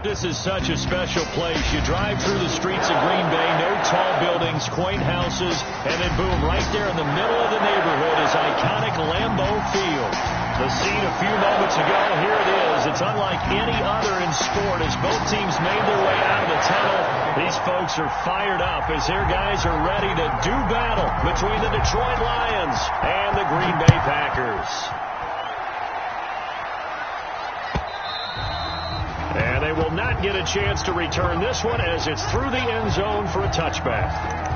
This is such a special place. You drive through the streets of Green Bay, no tall buildings, quaint houses, and then boom, right there in the middle of the neighborhood is iconic Lambeau Field. The scene a few moments ago, here it is. It's unlike any other in sport as both teams made their way out of the tunnel. These folks are fired up as their guys are ready to do battle between the Detroit Lions and the Green Bay Packers. And they will not get a chance to return this one as it's through the end zone for a touchback.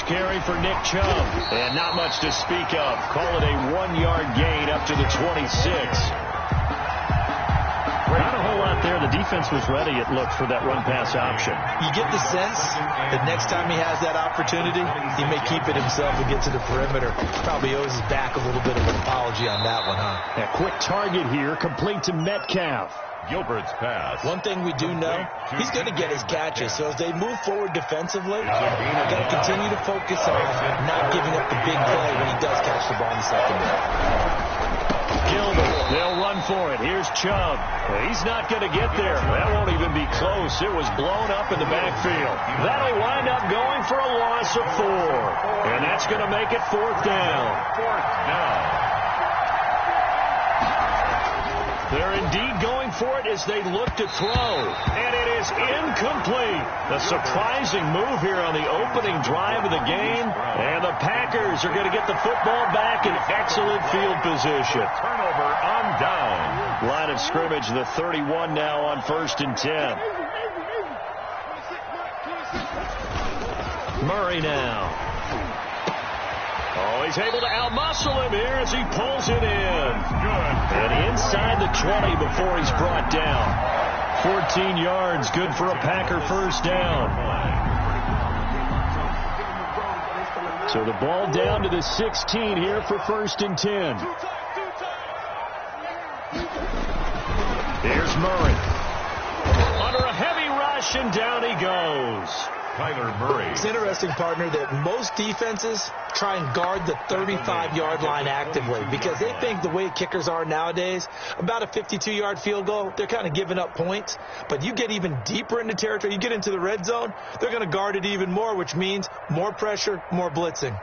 Carry for Nick Chubb, and not much to speak of. Call it a 1-yard gain up to the 26. Not a whole lot there. The defense was ready, it looked, for that run-pass option. You get the sense that next time he has that opportunity, he may keep it himself and get to the perimeter. Probably owes his back a little bit of an apology on that one, huh? A quick target here, complete to Metcalf. Gilbert's pass. One thing we do know, he's going to get his catches. So as they move forward defensively, they've got to continue to focus on not giving up the big play when he does catch the ball in the secondary. Gilbert, they'll run for it. Here's Chubb. He's not going to get there. That won't even be close. It was blown up in the backfield. That'll wind up going for a loss of 4. And that's going to make it 4th down. 4th down. They're indeed going for it as they look to throw. And it is incomplete. A surprising move here on the opening drive of the game. And the Packers are going to get the football back in excellent field position. Turnover on down. Line of scrimmage, the 31 now on 1st and 10. Murray now. Oh, he's able to outmuscle him here as he pulls it in. And inside the 20 before he's brought down. 14 yards, good for a Packer first down. So the ball down to the 16 here for 1st and 10. Here's Murray. Under a heavy rush, and down he goes. Kyler Murray. It's interesting, partner, that most defenses try and guard the 35-yard line actively because they think the way kickers are nowadays, about a 52-yard field goal, they're kind of giving up points. But you get even deeper into territory, you get into the red zone, they're going to guard it even more, which means more pressure, more blitzing.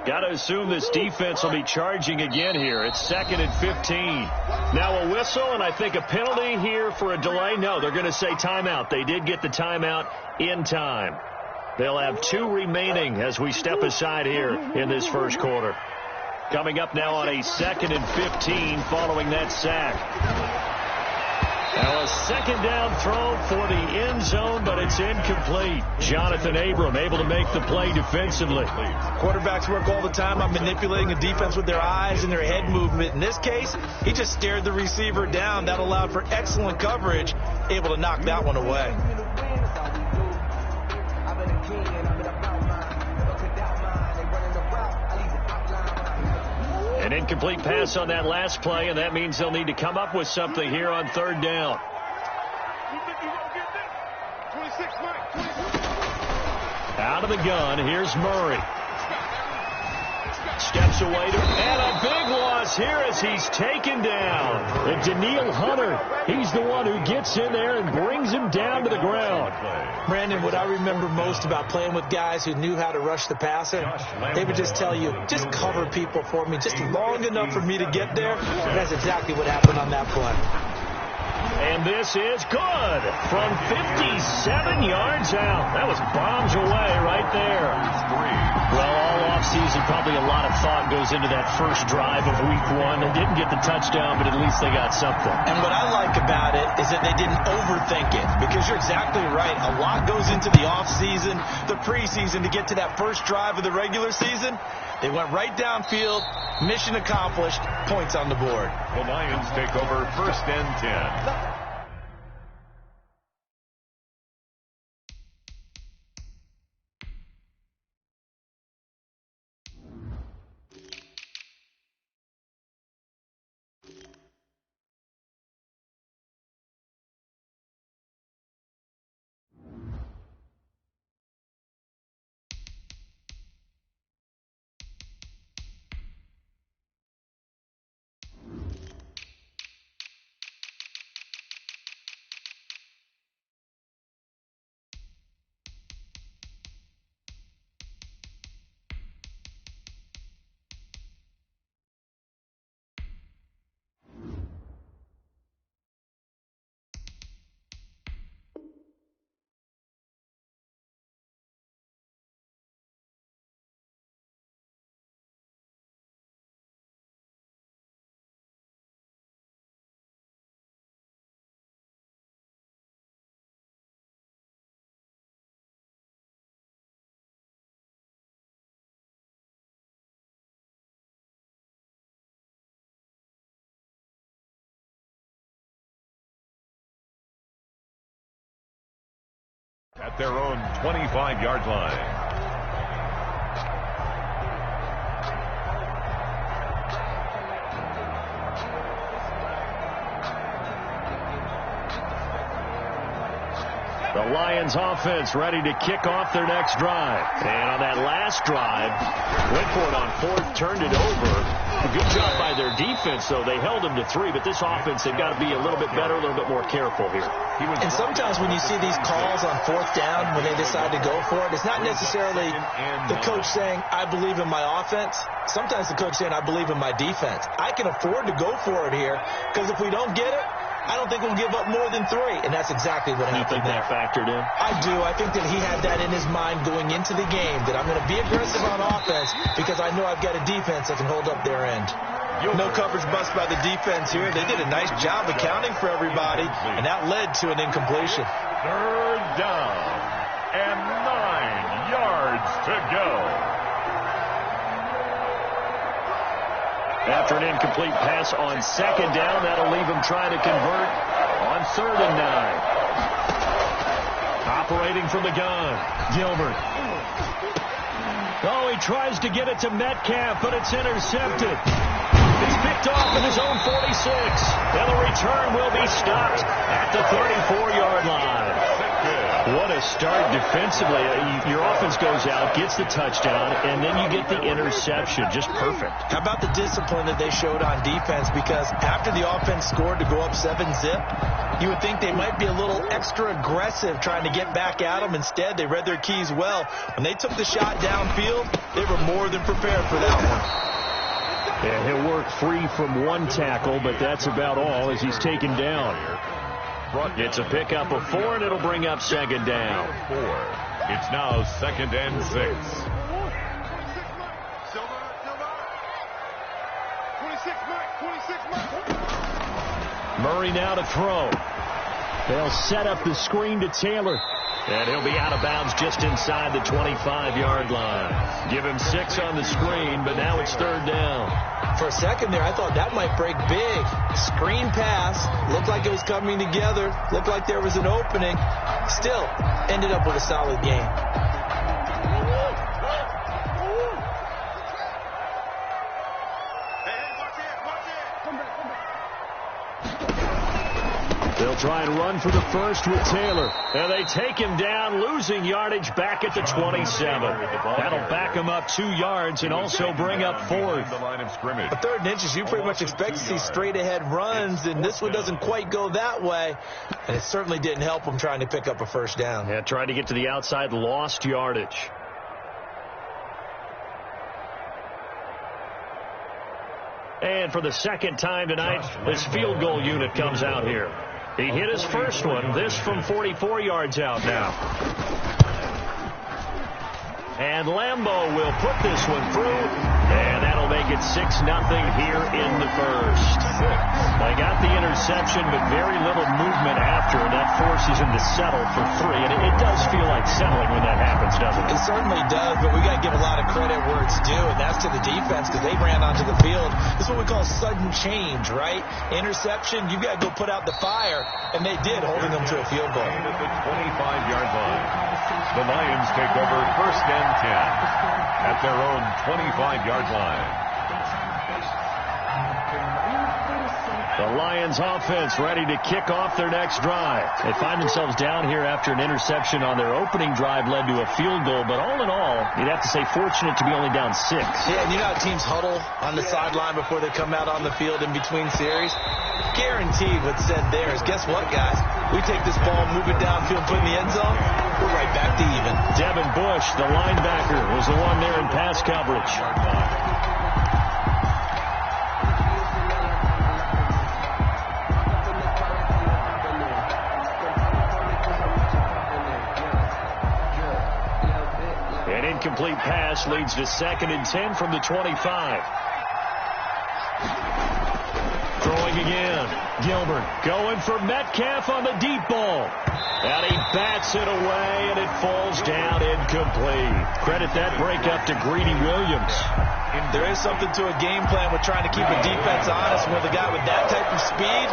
Got to assume this defense will be charging again here. It's 2nd and 15. Now a whistle, and I think a penalty here for a delay. No, they're going to say timeout. They did get the timeout in time. They'll have 2 remaining as we step aside here in this first quarter. Coming up now on a 2nd and 15 following that sack. Now a 2nd down throw for the end zone, but it's incomplete. Jonathan Abram able to make the play defensively. Quarterbacks work all the time on manipulating a defense with their eyes and their head movement. In this case, he just stared the receiver down. That allowed for excellent coverage, able to knock that one away. An incomplete pass on that last play, and that means they'll need to come up with something here on 3rd down. Out of the gun, here's Murray. Steps away and a big loss here as he's taken down. And Daniil Hunter, he's the one who gets in there and brings him down to the ground. Brandon, what I remember most about playing with guys who knew how to rush the passer, they would just tell you, just cover people for me, just long enough for me to get there. And that's exactly what happened on that play. And this is good from 57 yards out. That was bombs away right there. Well, all offseason, probably a lot of thought goes into that first drive of week 1. They didn't get the touchdown, but at least they got something. And what I like about it is that they didn't overthink it, because you're exactly right. A lot goes into the offseason, the preseason, to get to that first drive of the regular season. They went right downfield, mission accomplished, points on the board. The Lions take over 1st and 10. At their own 25-yard line. The Lions offense ready to kick off their next drive. And on that last drive, went for it on 4th, turned it over. A good job by their defense, though. They held them to 3, but this offense, they've got to be a little bit better, a little bit more careful here. And sometimes when you see these calls on 4th down, when they decide to go for it, it's not necessarily the coach saying, I believe in my offense. Sometimes the coach saying, I believe in my defense. I can afford to go for it here, because if we don't get it, I don't think we'll give up more than 3, and that's exactly what happened there. You think that factored in? I do. I think that he had that in his mind going into the game, that I'm going to be aggressive on offense because I know I've got a defense that can hold up their end. No coverage bust by the defense here. They did a nice job accounting for everybody, and that led to an incompletion. 3rd down and 9 yards to go. After an incomplete pass on 2nd down, that'll leave him trying to convert on 3rd and 9. Operating from the gun, Gilbert. Oh, he tries to get it to Metcalf, but it's intercepted. It's picked off at his own 46. And the return will be stopped at the 34-yard line. What a start defensively. Your offense goes out, gets the touchdown, and then you get the interception. Just perfect. How about the discipline that they showed on defense? Because after the offense scored to go up 7-zip, you would think they might be a little extra aggressive trying to get back at them. Instead, they read their keys well. When they took the shot downfield, they were more than prepared for that one. Yeah, he'll work free from 1 tackle, but that's about all as he's taken down. It's a pickup of 4, and it'll bring up 2nd down. 4. It's now 2nd and 6. Murray now to throw. They'll set up the screen to Taylor. And he'll be out of bounds just inside the 25-yard line. Give him 6 on the screen, but now it's 3rd down. For a second there, I thought that might break big. Screen pass. Looked like it was coming together. Looked like there was an opening. Still, ended up with a solid game. They'll try and run for the first with Taylor. And they take him down, losing yardage back at the 27. That'll back him up 2 yards and also bring up 4th. The line of scrimmage. A 3rd and inches, you pretty much expect to see straight-ahead runs, and this one doesn't quite go that way. And it certainly didn't help him trying to pick up a 1st down. Yeah, tried to get to the outside, lost yardage. And for the 2nd time tonight, this field goal unit comes out here. He hit his first one. This from 44 yards out now. And Lambeau will put this one through, and that'll make it 6-0 here in the first. They got the interception, but very little movement after, and that forces him to settle for 3. And it does feel like settling when that happens, doesn't it? It certainly does, but we got to give a lot of credit where it's due, and that's to the defense because they ran onto the field. This is what we call sudden change, right? Interception, you got to go put out the fire, and they did, holding them to a field goal. At the 25-yard line, the Lions take over 1st and 10 at their own 25-yard line. The Lions offense ready to kick off their next drive. They find themselves down here after an interception on their opening drive led to a field goal, but all in all, you'd have to say fortunate to be only down 6. Yeah, and you know how teams huddle on the sideline before they come out on the field in between series? Guaranteed what's said there is, guess what, guys? We take this ball, move it downfield, put it in the end zone, we're right back to even. Devin Bush, the linebacker, was the one there in pass coverage. An incomplete pass leads to 2nd and 10 from the 25. Throwing again. Gilbert going for Metcalf on the deep ball. And he bats it away, and it falls down incomplete. Credit that breakup to Greedy Williams. There is something to a game plan with trying to keep a defense honest with a guy with that type of speed.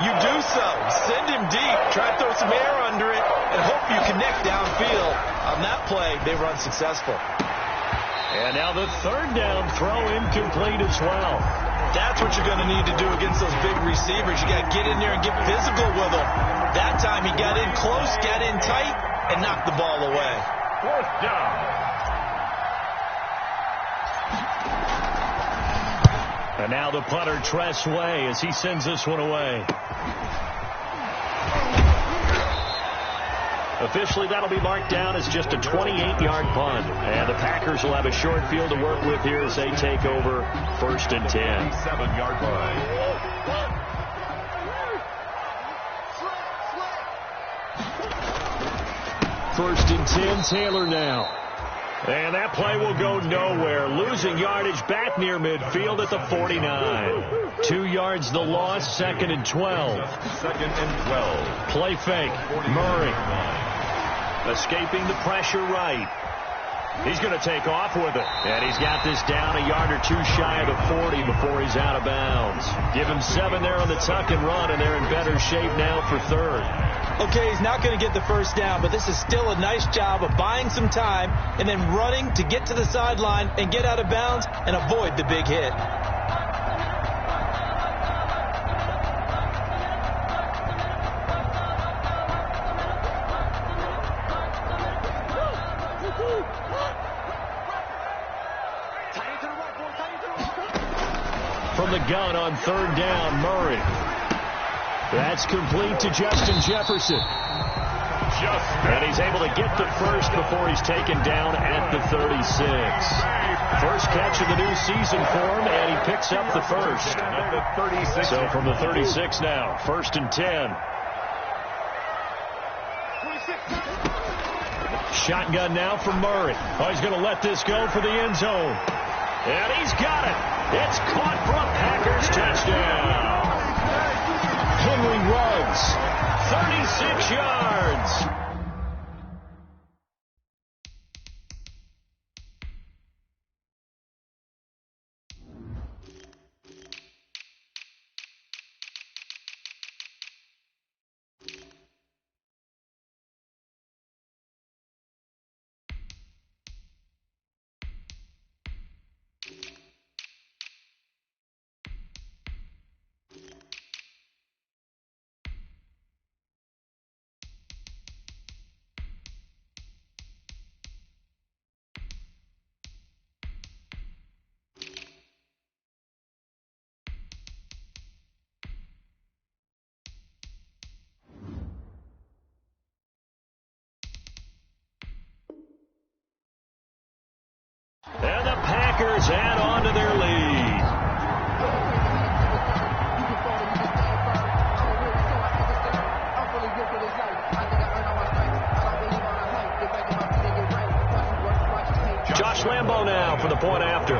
You do so. Send him deep. Try to throw some air under it and hope you connect downfield. On that play, they were unsuccessful. And now the 3rd down throw incomplete as well. That's what you're going to need to do against those big receivers. You got to get in there and get physical with them. That time he got in close, got in tight, and knocked the ball away. 4th down. And now the punter, Tress Way, as he sends this one away. Officially, that'll be marked down as just a 28-yard punt. And the Packers will have a short field to work with here as they take over 1st and 10. 7-yard line. First and 10, Taylor now. And that play will go nowhere. Losing yardage back near midfield at the 49. 2 yards the loss, 2nd and 12. 2nd and 12. Play fake. Murray. Escaping the pressure right. He's going to take off with it. And he's got this down a yard or 2 shy of the 40 before he's out of bounds. Give him 7 there on the tuck and run, and they're in better shape now for 3rd. Okay, he's not going to get the 1st down, but this is still a nice job of buying some time and then running to get to the sideline and get out of bounds and avoid the big hit. From the gun on 3rd down, Murray. That's complete to Justin Jefferson. And he's able to get the 1st before he's taken down at the 36. First catch of the new season for him, and he picks up the 1st. At the 36. So from the 36 now, 1st and 10. Shotgun now for Murray. Oh, he's going to let this go for the end zone. And he's got it. It's caught for a Packers touchdown. Henry runs 36 yards. And the Packers add on to their lead. Josh Lambo now for the point after.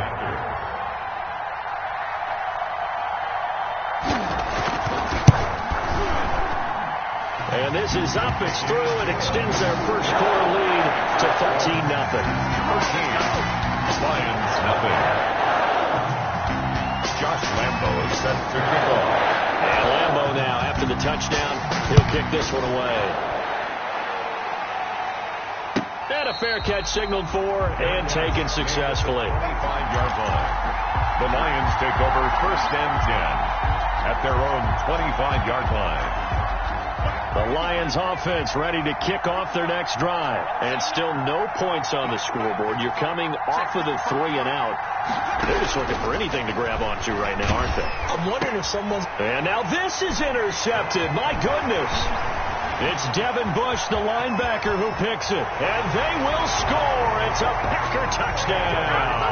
And this is up. It's through. It extends their first quarter lead to 13-0. 13. Lions nothing. Josh Lambo is set to kick off. And Lambo now, after the touchdown, he'll kick this one away. And a fair catch signaled for and taken successfully. 25-yard line. The Lions take over 1st and 10 at their own 25-yard line. The Lions offense ready to kick off their next drive. And still no points on the scoreboard. You're coming off of the 3 and out. They're just looking for anything to grab onto right now, aren't they? I'm wondering if someone's... And now this is intercepted. My goodness. It's Devin Bush, the linebacker, who picks it. And they will score. It's a Packer touchdown.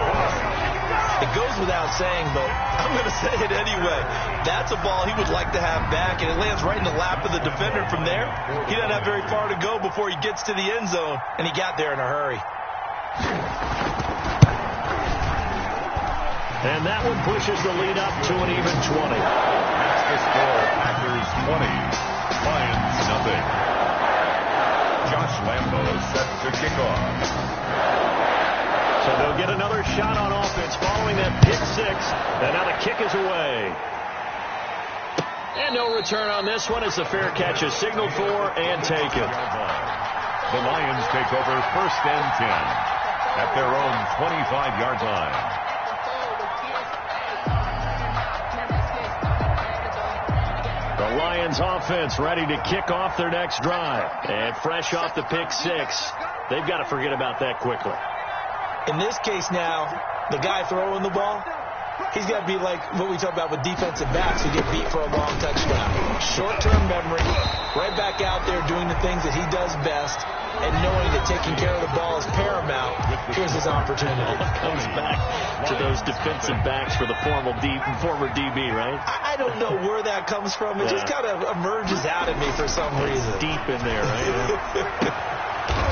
It goes without saying, but I'm going to say it anyway. That's a ball he would like to have back, and it lands right in the lap of the defender from there. He doesn't have very far to go before he gets to the end zone, and he got there in a hurry. And that one pushes the lead up to an even 20. That's the score. Packers 20. Lions nothing. Josh Lambo is set to kick off. So they'll get another shot on offense following that pick 6. And now the kick is away. And no return on this one as the fair catch is signaled for and taken. The Lions take over 1st and 10 at their own 25-yard line. The Lions offense ready to kick off their next drive. And fresh off the pick 6, they've got to forget about that quickly. In this case now, the guy throwing the ball, he's got to be like what we talk about with defensive backs who get beat for a long touchdown. Short-term memory, right back out there doing the things that he does best, and knowing that taking care of the ball is paramount. Here's his opportunity. It comes back to those defensive backs for the former DB, right? I don't know where that comes from. It just kind of emerges out of me for some reason. Deep in there, right?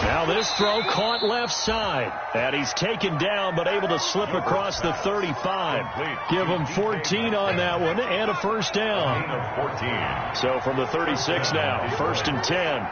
Now this throw caught left side. And he's taken down but able to slip across the 35. Give him 14 on that one and a first down. 14. So from the 36 now, 1st and 10.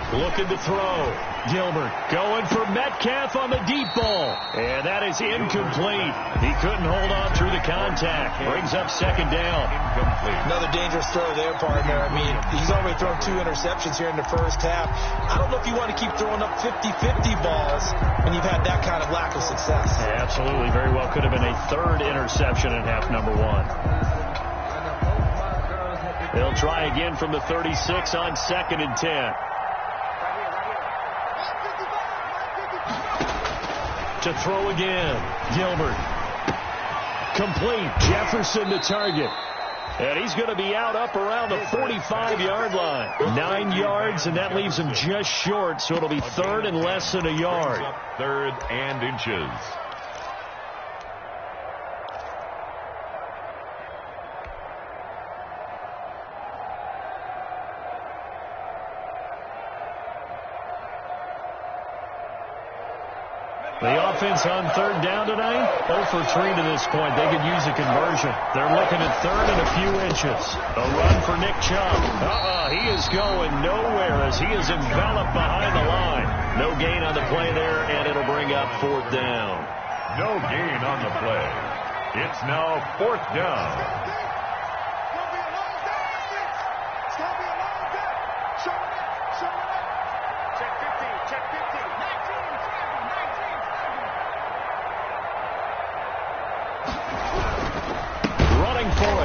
Looking to throw. Gilbert going for Metcalf on the deep ball. And that is incomplete. He couldn't hold on through the contact. Brings up 2nd down. Incomplete. Another dangerous throw there, partner. I mean, he's already thrown 2 interceptions here in the first half. I don't know if you want to keep throwing up 50-50 balls when you've had that kind of lack of success. Yeah, absolutely. Very well could have been a 3rd interception in half number 1. They'll try again from the 36 on 2nd and 10. To throw again. Gilbert. Complete. Jefferson the target. And he's going to be out up around the 45-yard line. 9 yards, and that leaves him just short, so it'll be 3rd and less than a yard. 3rd and inches. The offense on 3rd down tonight, 0 for 3 to this point. They could use a conversion. They're looking at 3rd and a few inches. A run for Nick Chubb. He is going nowhere as he is enveloped behind the line. No gain on the play there, and it'll bring up 4th down. No gain on the play. It's now 4th down.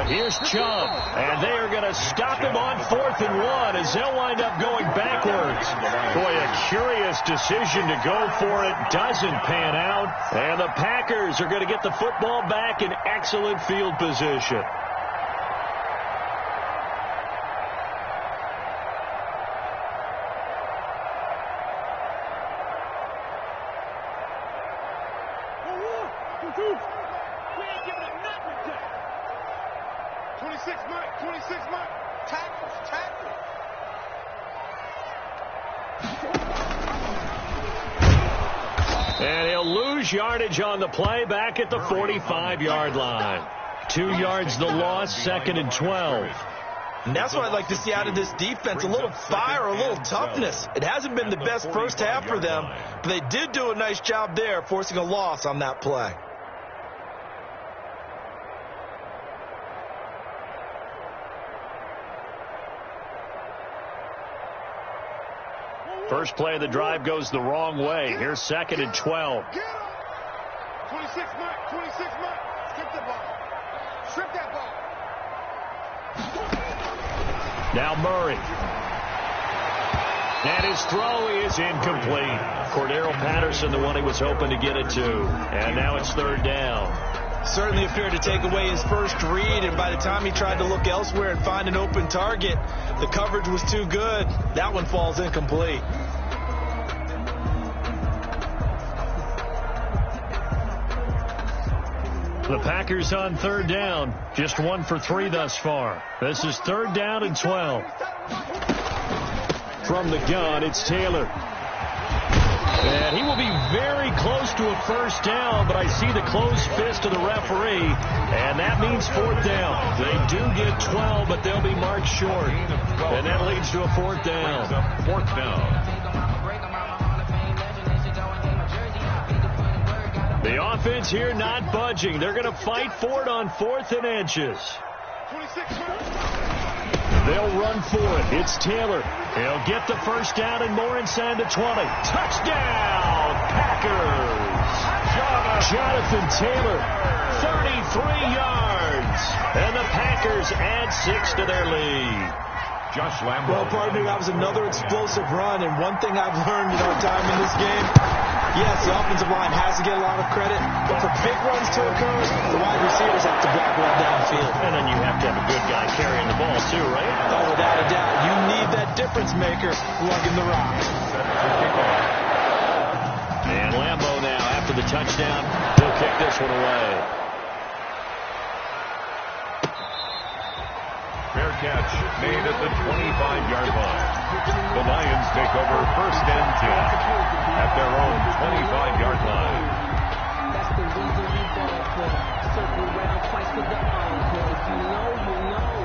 Here's Chubb, and they are going to stop him on 4th and 1 as they'll wind up going backwards. Boy, a curious decision to go for it. Doesn't pan out, and the Packers are going to get the football back in excellent field position. And he'll lose yardage on the play back at the 45-yard line. 2 yards the loss, 2nd and 12. And that's what I'd like to see out of this defense, a little fire, a little toughness. It hasn't been the best first half for them, but they did do a nice job there, forcing a loss on that play. First play of the drive goes the wrong way. Here's 2nd and 12. 26 mark, 26 mark. Strip the ball. Strip that ball. Now Murray. And his throw is incomplete. Cordero Patterson, the one he was hoping to get it to. And now it's 3rd down. Certainly appeared to take away his first read, and by the time he tried to look elsewhere and find an open target, the coverage was too good. That one falls incomplete. The Packers on 3rd down. Just 1 for 3 thus far. This is 3rd down and 12. From the gun, it's Taylor. And he will be very close to a first down, but I see the closed fist of the referee, and that means 4th down. They do get 12, but they'll be marked short. And that leads to a 4th down. 4th down. The offense here not budging. They're going to fight for it on 4th and inches. They'll run for it. It's Taylor. He'll get the first down and more inside the 20. Touchdown, Packers. Jonathan Taylor, 33 yards. And the Packers add 6 to their lead. Josh Lambo. Well, pardon me, that was another explosive run, and one thing I've learned in our time in this game, yes, the offensive line has to get a lot of credit, but for big runs to occur, the wide receivers have to block well downfield. And then you have to have a good guy carrying the ball too, right? Oh, without a doubt. You need that difference maker lugging the rock. And Lambo now, after the touchdown, he'll kick this one away. Fair catch made at the 25-yard line. The Lions take over 1st and 10 at their own 25-yard line. That's the reason you bought the circle round twice with the encore. If you know, you know.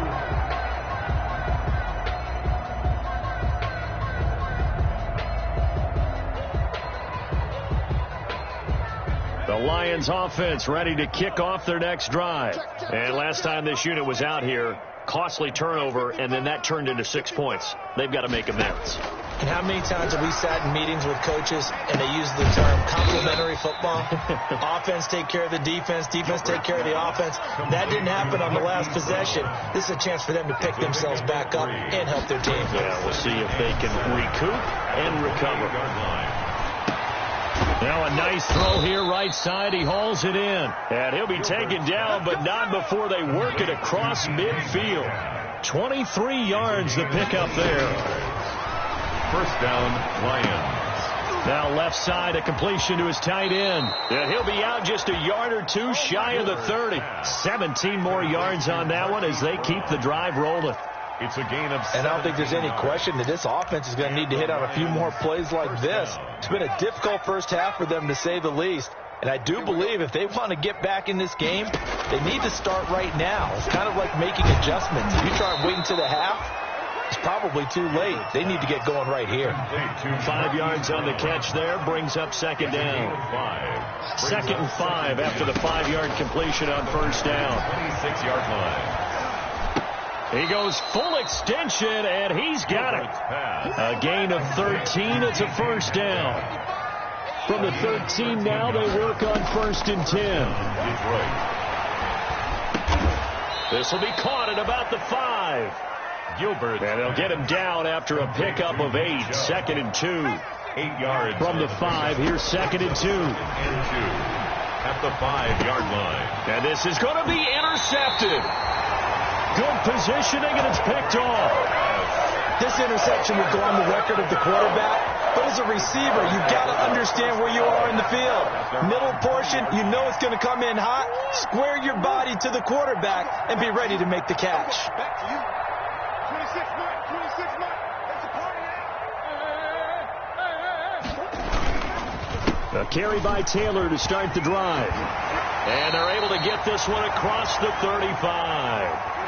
The Lions offense ready to kick off their next drive. And last time this unit was out here, costly turnover, and then that turned into 6 points. They've got to make amends. And how many times have we sat in meetings with coaches and they use the term complementary football? Offense take care of the defense, defense take care of the offense. That didn't happen on the last possession. This is a chance for them to pick themselves back up and help their team. Yeah, we'll see if they can recoup and recover. Now a nice throw here right side. He hauls it in. And he'll be taken down, but not before they work it across midfield. 23 yards to pick up there. 1st down, Lions. Now left side, a completion to his tight end. And he'll be out just a yard or two shy of the 30. 17 more yards on that one as they keep the drive rolling. It's a gain of 7. And I don't think there's any question that this offense is going to need to hit on a few more plays like this. It's been a difficult first half for them, to say the least. And I do believe if they want to get back in this game, they need to start right now. It's kind of like making adjustments. If you try and wait until the half, it's probably too late. They need to get going right here. 5 yards on the catch there brings up 2nd down. 2nd and 5 after the 5-yard completion on 1st down. 26-yard line. He goes full extension, and he's got it. A gain of 13. It's a 1st down. From the 13 now, they work on 1st and 10. This will be caught at about the 5. Gilbert. And they'll get him down after a pickup of 8. 2nd and 2. 8 yards. From the 5, here's 2nd and 2. At the 5-yard line. And this is going to be intercepted. Good positioning, and it's picked off. This interception will go on the record of the quarterback, but as a receiver, you've got to understand where you are in the field. Middle portion, you know it's going to come in hot. Square your body to the quarterback and be ready to make the catch. Back to you. 26 mark, 26 mark. That's a party now. The A carry by Taylor to start the drive. And they're able to get this one across the 35.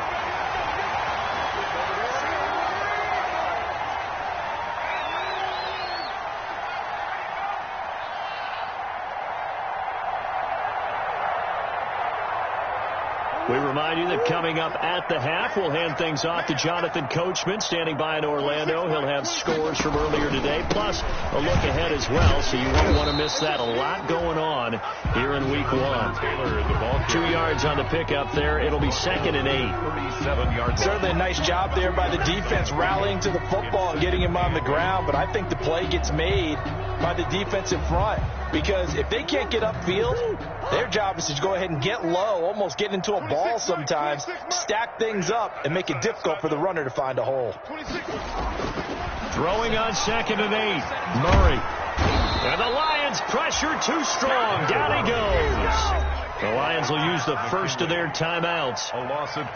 We remind you that coming up at the half, we'll hand things off to Jonathan Coachman, standing by in Orlando. He'll have scores from earlier today, plus a look ahead as well, so you won't want to miss that. A lot going on here in week 1. 2 yards on the pickup there. It'll be 2nd and 8. 37 yards. Certainly a nice job there by the defense, rallying to the football and getting him on the ground, but I think the play gets made by the defensive front, because if they can't get upfield, their job is to go ahead and get low, almost get into a ball sometimes, stack things up, and make it difficult for the runner to find a hole. Throwing on 2nd and 8. Murray. And the Lions pressure too strong. Down he goes. The Lions will use the first of their timeouts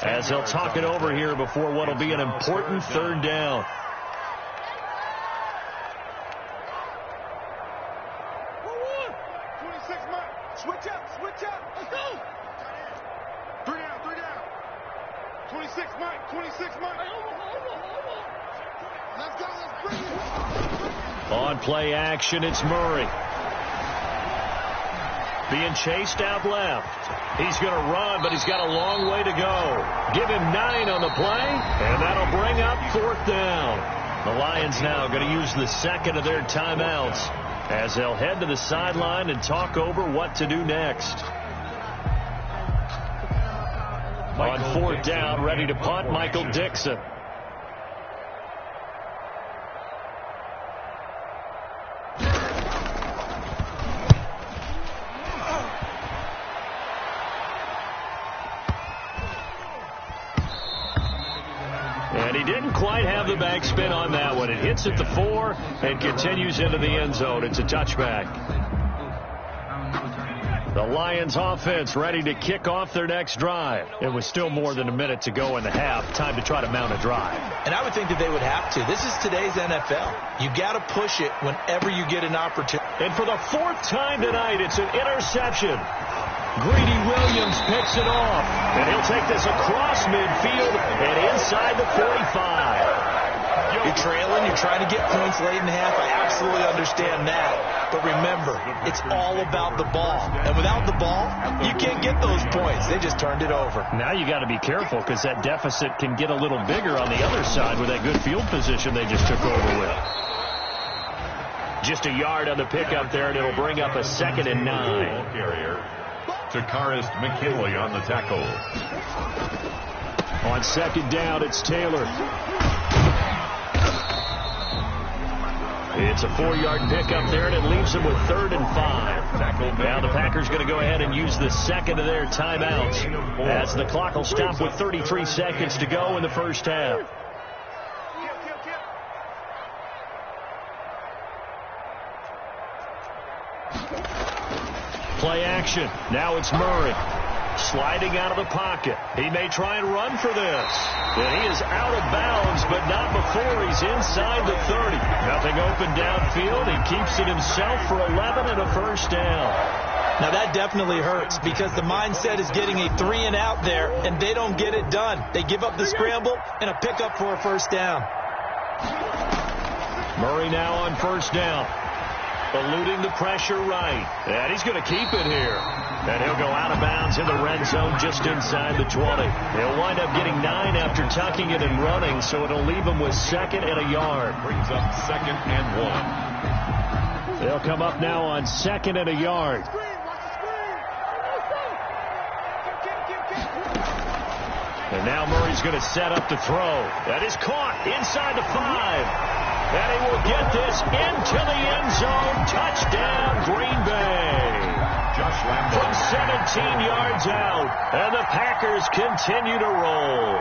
as they'll talk it over here before what will be an important 3rd down. Switch up. Let's go. 3 down. 26, Mike. 26, Mike. Let's go. Let's bring it. On play action, it's Murray. Being chased out left. He's going to run, but he's got a long way to go. Give him 9 on the play, and that'll bring up 4th down. The Lions now going to use the 2nd of their timeouts as they'll head to the sideline and talk over what to do next. On 4th down, ready to punt, Michael Dixon. And he didn't quite have the backspin on that one. It hits at the 4 and continues into the end zone. It's a touchback. The Lions offense ready to kick off their next drive. It was still more than a minute to go in the half. Time to try to mount a drive. And I would think that they would have to. This is today's NFL. You got to push it whenever you get an opportunity. And for the 4th time tonight, it's an interception. Greedy Williams picks it off, and he'll take this across midfield and inside the 45. You're trailing, you're trying to get points late in the half. I absolutely understand that. But remember, it's all about the ball. And without the ball, you can't get those points. They just turned it over. Now you got to be careful, because that deficit can get a little bigger on the other side with that good field position they just took over with. Just a yard on the pickup there, and it'll bring up a 2nd and 9. Carrier. Takarist McKinley on the tackle. On 2nd down, it's Taylor. It's a 4-yard pickup there, and it leaves them with 3rd and 5. Now the Packers going to go ahead and use the 2nd of their timeouts as the clock will stop with 33 seconds to go in the first half. Play action. Now it's Murray. Sliding out of the pocket. He may try and run for this. And he is out of bounds, but not before he's inside the 30. Nothing open downfield. He keeps it himself for 11 and a first down. Now that definitely hurts, because the mindset is getting a 3 and out there, and they don't get it done. They give up the scramble and a pickup for a first down. Murray now on first down. Eluding the pressure right. And he's going to keep it here. And he'll go out of bounds in the red zone just inside the 20. He'll wind up getting 9 after tucking it and running, so it'll leave him with 2nd and a yard. Brings up 2nd and 1. They'll come up now on 2nd and a yard. And now Murray's going to set up to throw. That is caught inside the 5. And he will get this into the end zone. Touchdown, Green Bay. Josh Lambo. From 17 yards out. And the Packers continue to roll.